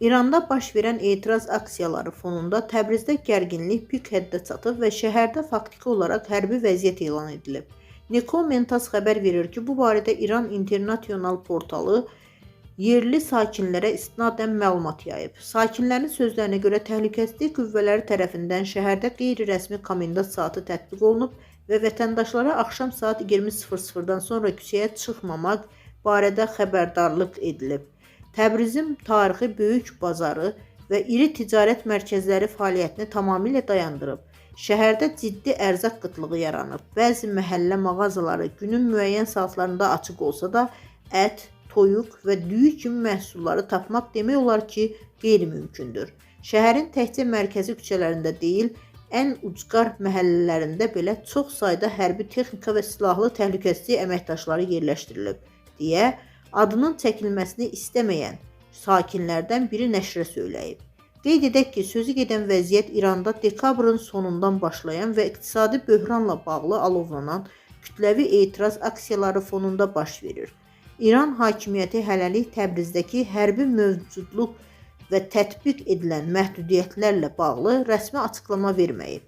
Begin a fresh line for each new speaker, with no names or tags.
İranda baş verən etiraz aksiyaları fonunda Təbrizdə gərginlik pik həddə çatıb və şəhərdə faktiki olaraq hərbi vəziyyət elan edilib. Niko Mentas xəbər verir ki, bu barədə İran international portalı yerli sakinlərə istinadən məlumat yayıb. Sakinlərin sözlərinə görə təhlükəsizlik qüvvələri tərəfindən şəhərdə qeyri-rəsmi komendant saatı tətbiq olunub və vətəndaşlara axşam saat 20:00-dan sonra küçəyə çıxmamaq barədə xəbərdarlıq edilib. Təbrizin tarixi böyük bazarı və iri ticarət mərkəzləri fəaliyyətini tamamilə dayandırıb. Şəhərdə ciddi ərzaq qıtlığı yaranıb. Bəzi məhəllə mağazaları günün müəyyən saatlarında açıq olsa da, ət, toyuq və düyü kimi məhsulları tapmaq demək olar ki, qeyri-mümkündür. Şəhərin təkcə mərkəzi küçələrində deyil, ən ucqar məhəllələrində belə çox sayda hərbi texnika və silahlı təhlükəsizlik əməkdaşları yerləşdirilib, deyə adının çəkilməsini istəməyən sakinlərdən biri nəşrə söyləyib. Qeyd edək ki, sözü gedən vəziyyət İranda dekabrın sonundan başlayan və iqtisadi böhranla bağlı alovlanan kütləvi etiraz aksiyaları fonunda baş verir. İran hakimiyyəti hələlik Təbrizdəki hərbi mövcudluq və tətbiq edilən məhdudiyyətlərlə bağlı rəsmi açıqlama verməyib.